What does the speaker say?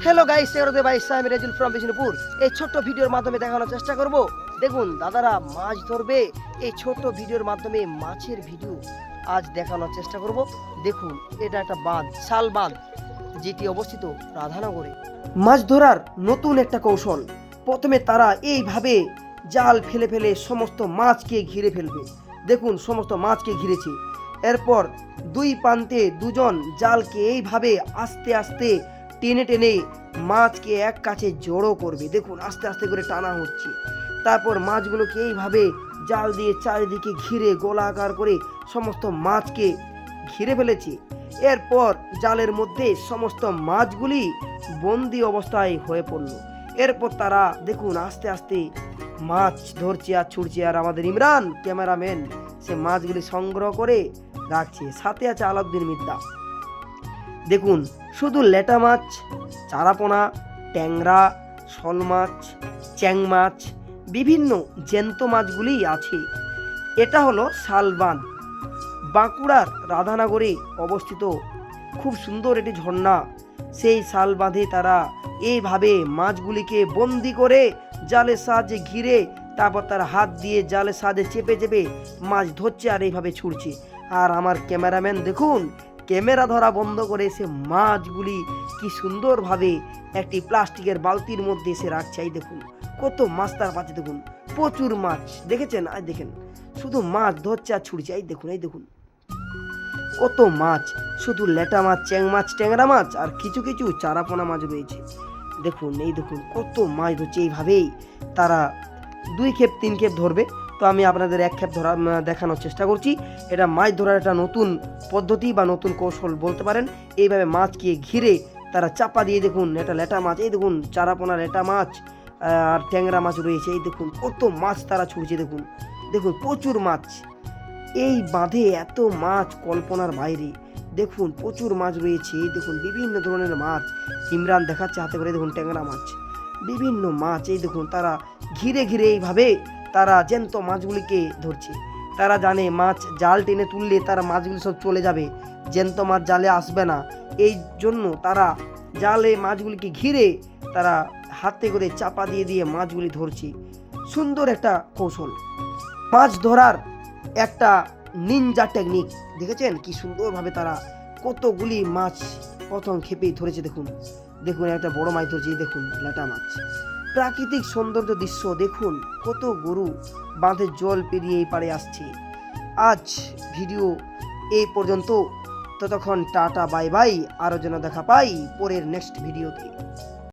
Hello guys, এরদে ভাই আমি রেজুল from Bishnupur. এই ছোট্ট ভিডিওর মাধ্যমে দেখানোর চেষ্টা করব। দেখুন দাদারা মাছ ধরবে, এই ছোট্ট ভিডিওর মাধ্যমে মাছের ভিডিও আজ দেখানোর চেষ্টা করব। দেখুন এটা একটা বাঁধ, শাল বাঁধ, যেটি অবস্থিত রাধানগরে। মাছ ধরার নতুন একটা কৌশল। প্রথমে তারা এইভাবে জাল ফেলে ফেলে সমস্ত মাছকে ঘিরে ফেলবে। দেখুন সমস্ত মাছকে ঘিরেছে। এরপর দুই প্রান্তে দুজন জালকে এইভাবে আস্তে আস্তে টেনে টেনে মাছকে এক কাছে জড়ো করবে। দেখুন আস্তে আস্তে করে টানা হচ্ছে। তারপর মাছগুলোকে এইভাবে জাল দিয়ে চারিদিকে ঘিরে গোলাকার করে সমস্ত মাছকে ঘিরে ফেলেছে। এরপর জালের মধ্যে সমস্ত মাছগুলি বন্দি অবস্থায় হয়ে পড়ল। এরপর তারা দেখুন আস্তে আস্তে মাছ ধরছে আর ছুটছে, আর আমাদের ইমরান ক্যামেরাম্যান সে মাছগুলি সংগ্রহ করে রাখছে। সাথে আছে আলাউদ্দিন মিদ্দা। দেখুন শুধু লেটা মাছ, চারাপোনা, ট্যাংরা, শোল মাছ, চ্যাং মাছ, বিভিন্ন জ্যান্ত মাছগুলি আছে। এটা হলো শালবাঁধ, বাঁকুড়ার রাধানগরে অবস্থিত। খুব সুন্দর এটি ঝর্ণা। সেই শালবাঁধে তারা এইভাবে মাছগুলিকে বন্দি করে জালের সাহায্যে ঘিরে, তারপর তারা হাত দিয়ে জালের সাহায্যে চেপে চেপে মাছ ধরছে আর এইভাবে ছুটছে। আর আমার ক্যামেরাম্যান দেখুন ক্যামেরা ধরা বন্ধ করে সে মাছগুলি কি সুন্দরভাবে একটি প্লাস্টিকের বালতির মধ্যে এসে রাখছে। এই দেখুন কত মাছ তার পাচ্ছে, দেখুন প্রচুর মাছ। দেখেছেন? আর দেখেন শুধু মাছ ধরছে আর ছুটছে। এই দেখুন, এই দেখুন কত মাছ, শুধু লেটা মাছ, চ্যাং মাছ, ট্যাংরা মাছ আর কিছু কিছু চারাপোনা মাছ রয়েছে। দেখুন এই দেখুন কত মাছ ধরছে। এইভাবেই তারা 2 ক্ষেপ 3 ক্ষেপ ধরবে। তো আমি আপনাদের 1 ক্ষেপ ধরা দেখানোর চেষ্টা করছি। এটা মাছ ধরার একটা নতুন পদ্ধতি বা নতুন কৌশল বলতে পারেন। এইভাবে মাছকে ঘিরে তারা চাপা দিয়ে, দেখুন এটা লেটা মাছ, এই দেখুন চারাপোনা লেটা মাছ আর ট্যাংরা মাছ রয়েছে। এই দেখুন কত মাছ তারা ছুটছে। দেখুন দেখুন প্রচুর মাছ। এই বাঁধে এত মাছ কল্পনার বাইরে। দেখুন প্রচুর মাছ রয়েছে। এই দেখুন বিভিন্ন ধরনের মাছ ইমরান দেখাচ্ছে হাতে করে। দেখুন ট্যাংরা মাছ, বিভিন্ন মাছ। এই দেখুন তারা ঘিরে ঘিরে এইভাবে তারা জ্যান্ত মাছগুলিকে ধরছে। তারা জানে মাছ জাল টেনে তুললে তারা মাছগুলি সব চলে যাবে, জ্যান্ত মাছ জালে আসবে না। এই জন্য তারা জালে মাছগুলিকে ঘিরে তারা হাতে করে চাপা দিয়ে দিয়ে মাছগুলি ধরছে। সুন্দর একটা কৌশল, মাছ ধরার একটা নিনজা টেকনিক। দেখেছেন কি সুন্দরভাবে তারা কতগুলি মাছ প্রথম ক্ষেপেই ধরেছে। দেখুন দেখুন একটা বড় মাছ ধরেছে। দেখুন লেটা মাছ। প্রাকৃতিক সৌন্দর্য দৃশ্য দেখুন, কত গরু বাঁধের জল পেরিয়ে এই পারে আসছে। আজ ভিডিও এই পর্যন্ত। ততক্ষণ টাটা বাই বাই। আরও যেন দেখা পাই পরের নেক্সট ভিডিওতে।